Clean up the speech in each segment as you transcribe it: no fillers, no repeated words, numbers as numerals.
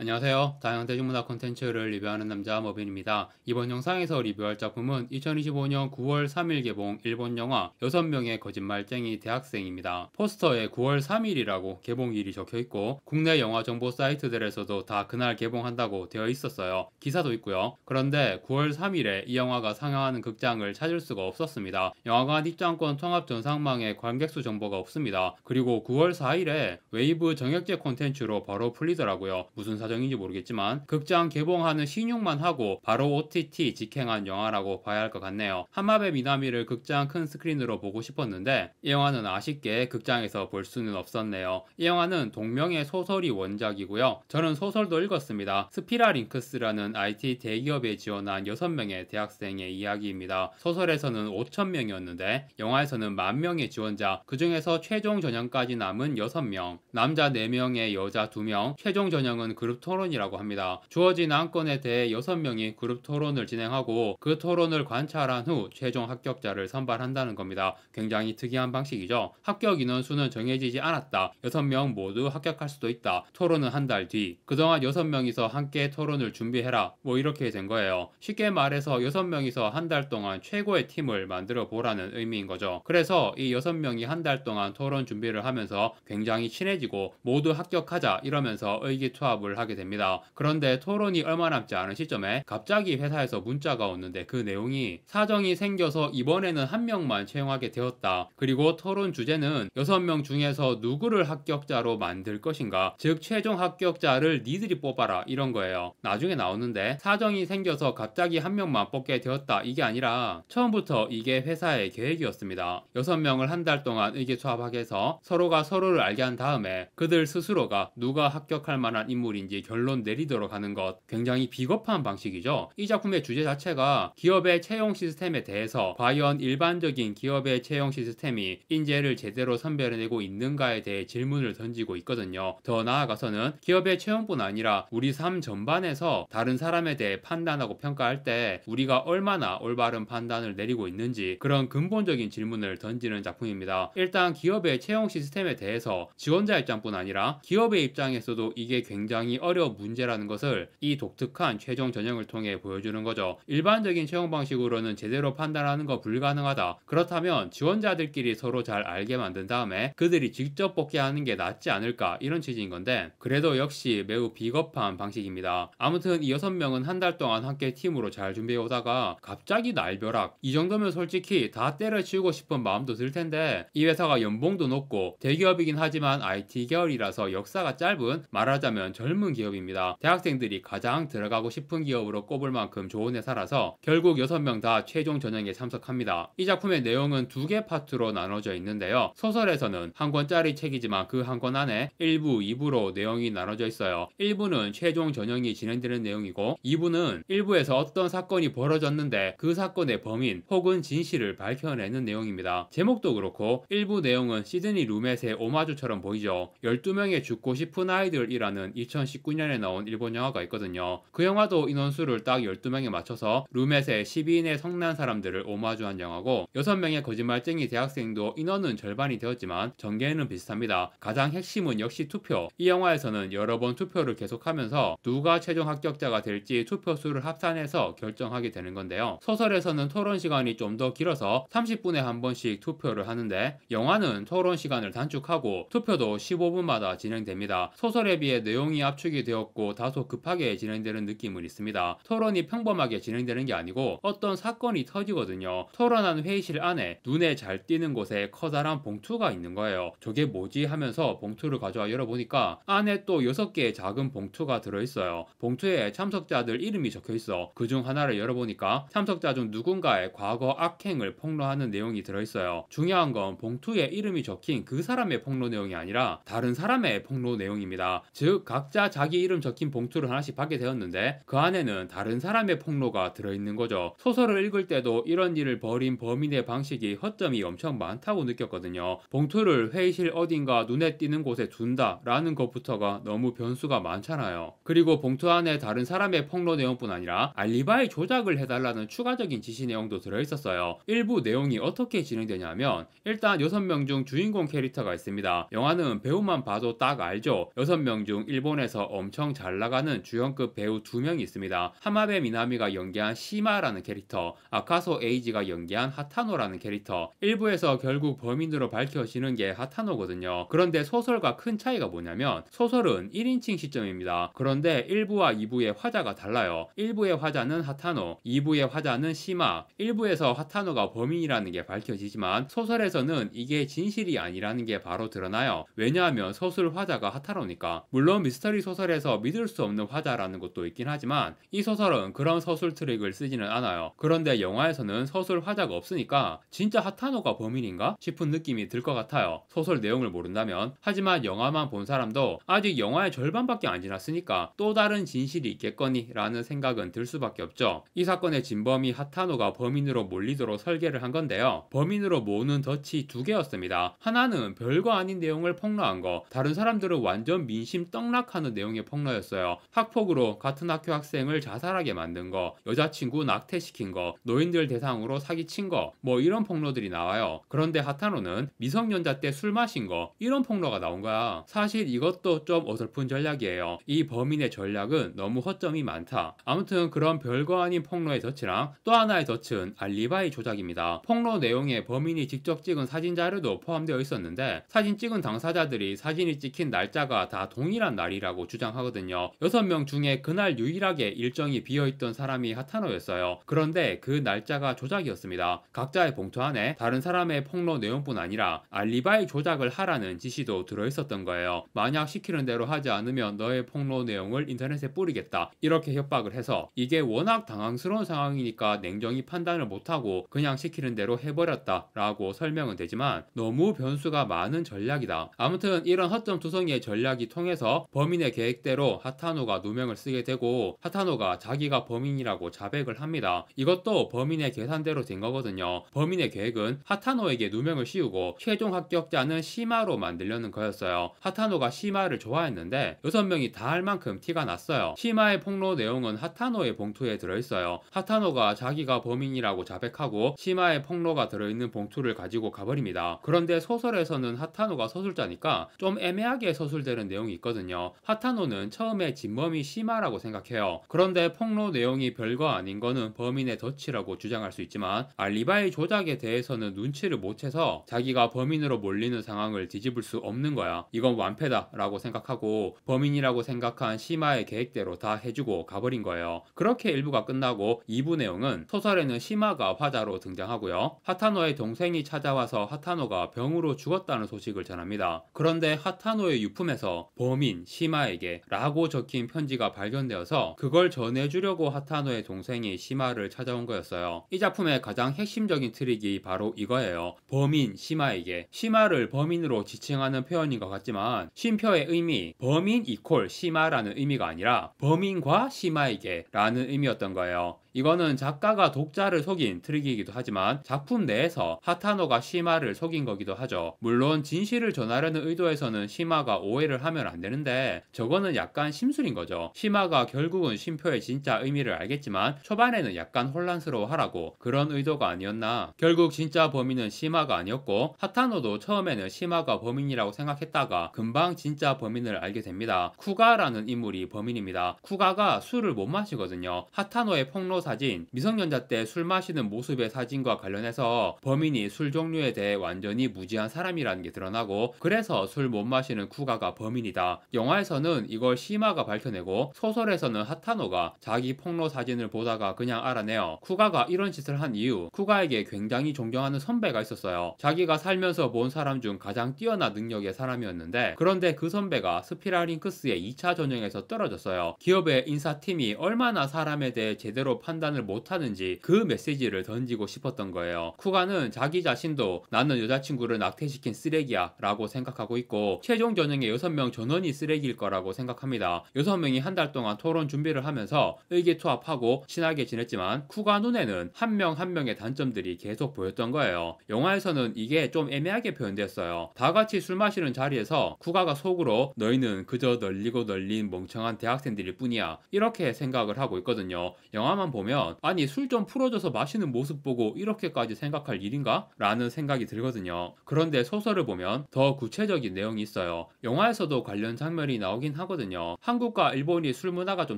안녕하세요. 다양한 대중문화 콘텐츠를 리뷰하는 남자 머빈입니다. 이번 영상에서 리뷰할 작품은 2025년 9월 3일 개봉 일본 영화 6명의 거짓말쟁이 대학생입니다. 포스터에 9월 3일이라고 개봉일이 적혀있고 국내 영화 정보 사이트들에서도 다 그날 개봉한다고 되어 있었어요. 기사도 있고요. 그런데 9월 3일에 이 영화가 상영하는 극장을 찾을 수가 없었습니다. 영화관 입장권 통합 전상망에 관객수 정보가 없습니다. 그리고 9월 4일에 웨이브 정액제 콘텐츠로 바로 풀리더라고요. 무슨 사정인지 모르겠지만 극장 개봉하는 신용만 하고 바로 OTT 직행한 영화라고 봐야 할 것 같네요. 한마베 미나미를 극장 큰 스크린으로 보고 싶었는데 이 영화는 아쉽게 극장에서 볼 수는 없었네요. 이 영화는 동명의 소설이 원작이고요. 저는 소설도 읽었습니다. 스피라링크스라는 IT 대기업에 지원한 6명의 대학생의 이야기입니다. 소설에서는 5,000명이었는데 영화에서는 10,000명의 지원자, 그 중에서 최종 전형까지 남은 6명, 남자 4명에 여자 2명, 최종 전형은 그룹 토론이라고 합니다. 주어진 안건에 대해 6명이 그룹 토론을 진행하고 그 토론을 관찰한 후 최종 합격자를 선발한다는 겁니다. 굉장히 특이한 방식이죠. 합격 인원수는 정해지지 않았다. 6명 모두 합격할 수도 있다. 토론은 한 달 뒤. 그동안 6명이서 함께 토론을 준비해라. 뭐 이렇게 된 거예요. 쉽게 말해서 6명이서 한 달 동안 최고의 팀을 만들어 보라는 의미인 거죠. 그래서 이 6명이 한 달 동안 토론 준비를 하면서 굉장히 친해지고 모두 합격하자 이러면서 의기투합을 하게 됩니다. 그런데 토론이 얼마 남지 않은 시점에 갑자기 회사에서 문자가 오는데 그 내용이 사정이 생겨서 이번에는 한 명만 채용하게 되었다. 그리고 토론 주제는 6명 중에서 누구를 합격자로 만들 것인가, 즉 최종 합격자를 니들이 뽑아라 이런 거예요. 나중에 나오는데 사정이 생겨서 갑자기 한 명만 뽑게 되었다 이게 아니라 처음부터 이게 회사의 계획이었습니다. 6명을 한 달 동안 의기투합하게 해서 서로가 서로를 알게 한 다음에 그들 스스로가 누가 합격할 만한 인물인지 결론 내리도록 하는 것, 굉장히 비겁한 방식이죠. 이 작품의 주제 자체가 기업의 채용 시스템에 대해서 과연 일반적인 기업의 채용 시스템이 인재를 제대로 선별해내고 있는가에 대해 질문을 던지고 있거든요. 더 나아가서는 기업의 채용뿐 아니라 우리 삶 전반에서 다른 사람에 대해 판단하고 평가할 때 우리가 얼마나 올바른 판단을 내리고 있는지 그런 근본적인 질문을 던지는 작품입니다. 일단 기업의 채용 시스템에 대해서 지원자 입장뿐 아니라 기업의 입장에서도 이게 굉장히 어려운 문제라는 것을 이 독특한 최종 전형을 통해 보여주는 거죠. 일반적인 채용 방식으로는 제대로 판단하는 거 불가능하다. 그렇다면 지원자들끼리 서로 잘 알게 만든 다음에 그들이 직접 뽑기하는 게 낫지 않을까 이런 취지인 건데 그래도 역시 매우 비겁한 방식입니다. 아무튼 이 6명은 한 달 동안 함께 팀으로 잘 준비해 오다가 갑자기 날벼락, 이 정도면 솔직히 다 때려치우고 싶은 마음도 들 텐데 이 회사가 연봉도 높고 대기업이긴 하지만 IT 계열이라서 역사가 짧은, 말하자면 젊은 기업입니다. 대학생들이 가장 들어가고 싶은 기업으로 꼽을 만큼 좋은 회사라서 결국 6명 다 최종 전형에 참석합니다. 이 작품의 내용은 2개 파트로 나눠져 있는데요. 소설에서는 한 권짜리 책이지만 그 한 권 안에 1부, 2부로 내용이 나눠져 있어요. 1부는 최종 전형이 진행되는 내용이고 2부는 1부에서 어떤 사건이 벌어졌는데 그 사건의 범인 혹은 진실을 밝혀내는 내용입니다. 제목도 그렇고 1부 내용은 시드니 루멧의 오마주처럼 보이죠. 12명의 죽고 싶은 아이들이라는 2019년에 나온 일본 영화가 있거든요. 그 영화도 인원수를 딱 12명에 맞춰서 루멧의 12인의 성난 사람들을 오마주한 영화고 6명의 거짓말쟁이 대학생도 인원은 절반이 되었지만 전개는 비슷합니다. 가장 핵심은 역시 투표. 이 영화에서는 여러 번 투표를 계속하면서 누가 최종 합격자가 될지 투표수를 합산해서 결정하게 되는 건데요. 소설에서는 토론 시간이 좀 더 길어서 30분에 한 번씩 투표를 하는데 영화는 토론 시간을 단축하고 투표도 15분마다 진행됩니다. 소설에 비해 내용이 압축이 되었고 다소 급하게 진행되는 느낌은 있습니다. 토론이 평범하게 진행되는 게 아니고 어떤 사건이 터지거든요. 토론하는 회의실 안에 눈에 잘 띄는 곳에 커다란 봉투가 있는 거예요. 저게 뭐지 하면서 봉투를 가져와 열어보니까 안에 또 6개의 작은 봉투가 들어있어요. 봉투에 참석자들 이름이 적혀있어. 그중 하나를 열어보니까 참석자 중 누군가의 과거 악행을 폭로하는 내용이 들어있어요. 중요한 건 봉투에 이름이 적힌 그 사람의 폭로 내용이 아니라 다른 사람의 폭로 내용입니다. 즉 각자 자기 이름 적힌 봉투를 하나씩 받게 되었는데 그 안에는 다른 사람의 폭로가 들어있는 거죠. 소설을 읽을 때도 이런 일을 벌인 범인의 방식이 허점이 엄청 많다고 느꼈거든요. 봉투를 회의실 어딘가 눈에 띄는 곳에 둔다 라는 것부터가 너무 변수가 많잖아요. 그리고 봉투 안에 다른 사람의 폭로 내용뿐 아니라 알리바이 조작을 해달라는 추가적인 지시 내용도 들어있었어요. 일부 내용이 어떻게 진행되냐면 일단 6명 중 주인공 캐릭터가 있습니다. 영화는 배우만 봐도 딱 알죠. 6명 중 일본에서 엄청 잘 나가는 주연급 배우 2명이 있습니다. 하마베 미나미가 연기한 시마라는 캐릭터, 아카소 에이지가 연기한 하타노라는 캐릭터. 1부에서 결국 범인으로 밝혀지는 게 하타노거든요. 그런데 소설과 큰 차이가 뭐냐면 소설은 1인칭 시점입니다. 그런데 1부와 2부의 화자가 달라요. 1부의 화자는 하타노, 2부의 화자는 시마. 1부에서 하타노가 범인이라는 게 밝혀지지만 소설에서는 이게 진실이 아니라는 게 바로 드러나요. 왜냐하면 소설 화자가 하타노니까. 물론 미스터리 소설에서 믿을 수 없는 화자라는 것도 있긴 하지만 이 소설은 그런 서술 트릭을 쓰지는 않아요. 그런데 영화에서는 서술 화자가 없으니까 진짜 하타노가 범인인가 싶은 느낌이 들 것 같아요. 소설 내용을 모른다면. 하지만 영화만 본 사람도 아직 영화의 절반밖에 안 지났으니까 또 다른 진실이 있겠거니 라는 생각은 들 수밖에 없죠. 이 사건의 진범이 하타노가 범인으로 몰리도록 설계를 한 건데요. 범인으로 모으는 덫이 2개였습니다. 하나는 별거 아닌 내용을 폭로한 거, 다른 사람들은 완전 민심 떡락하는 내용의 폭로였어요. 학폭으로 같은 학교 학생을 자살하게 만든 거, 여자친구 낙태시킨 거, 노인들 대상으로 사기친 거, 뭐 이런 폭로들이 나와요. 그런데 하타노는 미성년자 때 술 마신 거, 이런 폭로가 나온 거야. 사실 이것도 좀 어설픈 전략이에요. 이 범인의 전략은 너무 허점이 많다. 아무튼 그런 별거 아닌 폭로의 덫이랑 또 하나의 덫은 알리바이 조작입니다. 폭로 내용에 범인이 직접 찍은 사진 자료도 포함되어 있었는데 사진 찍은 당사자들이 사진이 찍힌 날짜가 다 동일한 날이라고 주장하거든요. 6명 중에 그날 유일하게 일정이 비어있던 사람이 하타노였어요. 그런데 그 날짜가 조작이었습니다. 각자의 봉투 안에 다른 사람의 폭로 내용뿐 아니라 알리바이 조작을 하라는 지시도 들어있었던 거예요. 만약 시키는 대로 하지 않으면 너의 폭로 내용을 인터넷에 뿌리겠다, 이렇게 협박을 해서 이게 워낙 당황스러운 상황이니까 냉정히 판단을 못하고 그냥 시키는 대로 해버렸다 라고 설명은 되지만 너무 변수가 많은 전략이다. 아무튼 이런 허점투성이의 전략이 통해서 범인의 계획대로 하타노가 누명을 쓰게 되고 하타노가 자기가 범인이라고 자백을 합니다. 이것도 범인의 계산대로 된 거거든요. 범인의 계획은 하타노에게 누명을 씌우고 최종 합격자는 시마로 만들려는 거였어요. 하타노가 시마를 좋아했는데 6명이 다 알 만큼 티가 났어요. 시마의 폭로 내용은 하타노의 봉투에 들어있어요. 하타노가 자기가 범인이라고 자백하고 시마의 폭로가 들어있는 봉투를 가지고 가버립니다. 그런데 소설에서는 하타노가 서술자니까 좀 애매하게 서술되는 내용이 있거든요. 하타노는 처음에 진범이 시마라고 생각해요. 그런데 폭로 내용이 별거 아닌 거는 범인의 덫이라고 주장할 수 있지만 알리바이 조작에 대해서는 눈치를 못 채서 자기가 범인으로 몰리는 상황을 뒤집을 수 없는 거야. 이건 완패다 라고 생각하고 범인이라고 생각한 시마의 계획대로 다 해주고 가버린 거예요. 그렇게 1부가 끝나고 2부 내용은 소설에는 시마가 화자로 등장하고요. 하타노의 동생이 찾아와서 하타노가 병으로 죽었다는 소식을 전합니다. 그런데 하타노의 유품에서 범인 시마에게 라고 적힌 편지가 발견되어서 그걸 전해주려고 하타노의 동생이 시마를 찾아온 거였어요. 이 작품의 가장 핵심적인 트릭이 바로 이거예요. 범인 시마에게. 시마를 범인으로 지칭하는 표현인 것 같지만 쉼표의 의미 범인 이콜 시마라는 의미가 아니라 범인과 시마에게 라는 의미였던 거예요. 이거는 작가가 독자를 속인 트릭이기도 하지만 작품 내에서 하타노가 시마를 속인 거기도 하죠. 물론 진실을 전하려는 의도에서는 시마가 오해를 하면 안 되는데 저거는 약간 심술인 거죠. 시마가 결국은 쉼표의 진짜 의미를 알겠지만 초반에는 약간 혼란스러워하라고, 그런 의도가 아니었나. 결국 진짜 범인은 시마가 아니었고 하타노도 처음에는 시마가 범인이라고 생각했다가 금방 진짜 범인을 알게 됩니다. 쿠가라는 인물이 범인입니다. 쿠가가 술을 못 마시거든요. 하타노의 폭로 사진, 미성년자 때 술 마시는 모습의 사진과 관련해서 범인이 술 종류에 대해 완전히 무지한 사람이라는 게 드러나고 그래서 술 못 마시는 쿠가가 범인이다. 영화에서는 이걸 시마가 밝혀내고 소설에서는 하타노가 자기 폭로 사진을 보다가 그냥 알아내요. 쿠가가 이런 짓을 한 이유, 쿠가에게 굉장히 존경하는 선배가 있었어요. 자기가 살면서 본 사람 중 가장 뛰어난 능력의 사람이었는데 그런데 그 선배가 스피라링크스의 2차 전형에서 떨어졌어요. 기업의 인사팀이 얼마나 사람에 대해 제대로 판단을 못하는지 그 메시지를 던지고 싶었던 거예요. 쿠가는 자기 자신도 나는 여자친구를 낙태시킨 쓰레기야 라고 생각하고 있고 최종 전형의 6명 전원이 쓰레기일 거라고 생각합니다. 6명이 한 달 동안 토론 준비를 하면서 의기투합하고 친하게 지냈지만 쿠가 눈에는 한 명 한 명의 단점들이 계속 보였던 거예요. 영화에서는 이게 좀 애매하게 표현됐어요. 다 같이 술 마시는 자리에서 쿠가가 속으로 너희는 그저 널리고 널린 멍청한 대학생들일 뿐이야 이렇게 생각을 하고 있거든요. 영화만 보면 보면 아니 술 좀 풀어줘서 마시는 모습 보고 이렇게까지 생각할 일인가? 라는 생각이 들거든요. 그런데 소설을 보면 더 구체적인 내용이 있어요. 영화에서도 관련 장면이 나오긴 하거든요. 한국과 일본이 술 문화가 좀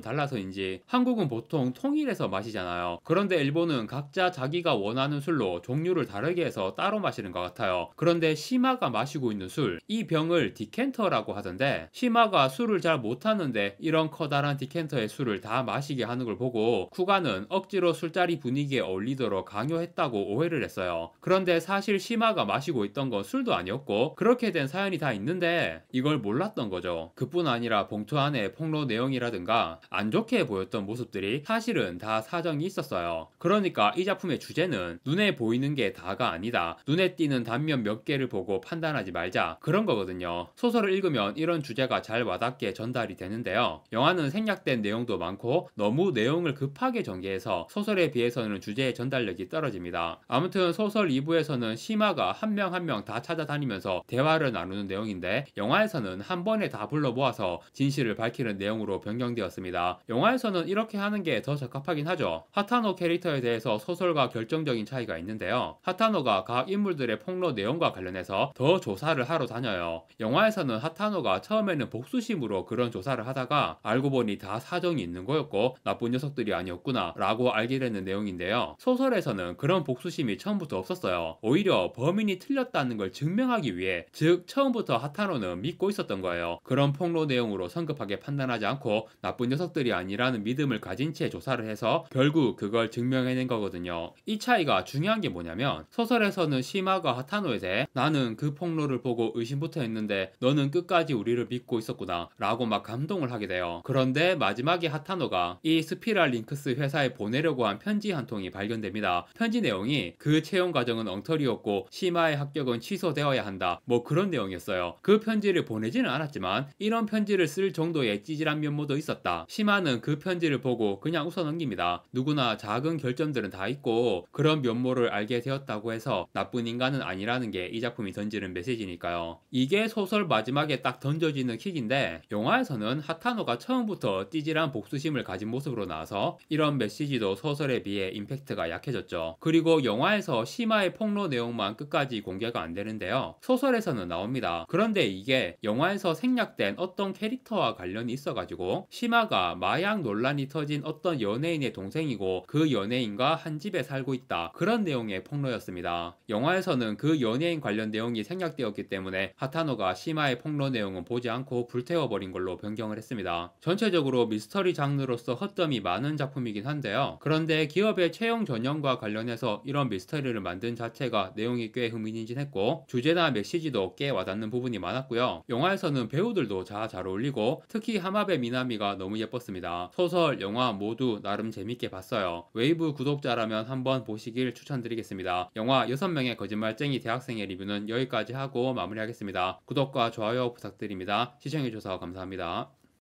달라서인지 한국은 보통 통일해서 마시잖아요. 그런데 일본은 각자 자기가 원하는 술로 종류를 다르게 해서 따로 마시는 것 같아요. 그런데 시마가 마시고 있는 술, 이 병을 디켄터라고 하던데 시마가 술을 잘 못하는데 이런 커다란 디켄터의 술을 다 마시게 하는 걸 보고 쿠가는 억지로 술자리 분위기에 어울리도록 강요했다고 오해를 했어요. 그런데 사실 시마가 마시고 있던 건 술도 아니었고 그렇게 된 사연이 다 있는데 이걸 몰랐던 거죠. 그뿐 아니라 봉투 안에 폭로 내용이라든가 안 좋게 보였던 모습들이 사실은 다 사정이 있었어요. 그러니까 이 작품의 주제는 눈에 보이는 게 다가 아니다. 눈에 띄는 단면 몇 개를 보고 판단하지 말자. 그런 거거든요. 소설을 읽으면 이런 주제가 잘 와닿게 전달이 되는데요. 영화는 생략된 내용도 많고 너무 내용을 급하게 전개해서 소설에 비해서는 주제의 전달력이 떨어집니다. 아무튼 소설 2부에서는 시마가 한 명 한 명 다 찾아다니면서 대화를 나누는 내용인데 영화에서는 한 번에 다 불러 모아서 진실을 밝히는 내용으로 변경되었습니다. 영화에서는 이렇게 하는 게 더 적합하긴 하죠. 하타노 캐릭터에 대해서 소설과 결정적인 차이가 있는데요. 하타노가 각 인물들의 폭로 내용과 관련해서 더 조사를 하러 다녀요. 영화에서는 하타노가 처음에는 복수심으로 그런 조사를 하다가 알고 보니 다 사정이 있는 거였고 나쁜 녀석들이 아니었구나 라고 알게 되는 내용인데요. 소설에서는 그런 복수심이 처음부터 없었어요. 오히려 범인이 틀렸다는 걸 증명하기 위해, 즉 처음부터 하타노는 믿고 있었던 거예요. 그런 폭로 내용으로 성급하게 판단하지 않고 나쁜 녀석들이 아니라는 믿음을 가진 채 조사를 해서 결국 그걸 증명해낸 거거든요. 이 차이가 중요한 게 뭐냐면 소설에서는 시마가 하타노에 대해 나는 그 폭로를 보고 의심부터 했는데 너는 끝까지 우리를 믿고 있었구나 라고 막 감동을 하게 돼요. 그런데 마지막에 하타노가 이 스피랄 링크스 회사에 보내려고 한 편지 한 통이 발견됩니다. 편지 내용이 그 채용 과정은 엉터리였고 시마의 합격은 취소되어야 한다 뭐 그런 내용이었어요. 그 편지를 보내지는 않았지만 이런 편지를 쓸 정도의 찌질한 면모도 있었다. 시마는 그 편지를 보고 그냥 웃어넘깁니다. 누구나 작은 결점들은 다 있고 그런 면모를 알게 되었다고 해서 나쁜 인간은 아니라는 게 이 작품이 던지는 메시지니까요. 이게 소설 마지막에 딱 던져지는 킥인데 영화에서는 하타노가 처음부터 찌질한 복수심을 가진 모습으로 나와서 이런 메시지도 소설에 비해 임팩트가 약해졌죠. 그리고 영화에서 시마의 폭로 내용만 끝까지 공개가 안 되는데요. 소설에서는 나옵니다. 그런데 이게 영화에서 생략된 어떤 캐릭터와 관련이 있어가지고 시마가 마약 논란이 터진 어떤 연예인의 동생이고 그 연예인과 한 집에 살고 있다. 그런 내용의 폭로였습니다. 영화에서는 그 연예인 관련 내용이 생략되었기 때문에 하타노가 시마의 폭로 내용은 보지 않고 불태워버린 걸로 변경을 했습니다. 전체적으로 미스터리 장르로서 허점이 많은 작품이긴 한데요. 그런데 기업의 채용 전형과 관련해서 이런 미스터리를 만든 자체가 내용이 꽤 흥미진진했고 주제나 메시지도 꽤 와닿는 부분이 많았고요. 영화에서는 배우들도 잘 어울리고 특히 하마베 미나미가 너무 예뻤습니다. 소설, 영화 모두 나름 재밌게 봤어요. 웨이브 구독자라면 한번 보시길 추천드리겠습니다. 영화 6명의 거짓말쟁이 대학생의 리뷰는 여기까지 하고 마무리하겠습니다. 구독과 좋아요 부탁드립니다. 시청해주셔서 감사합니다.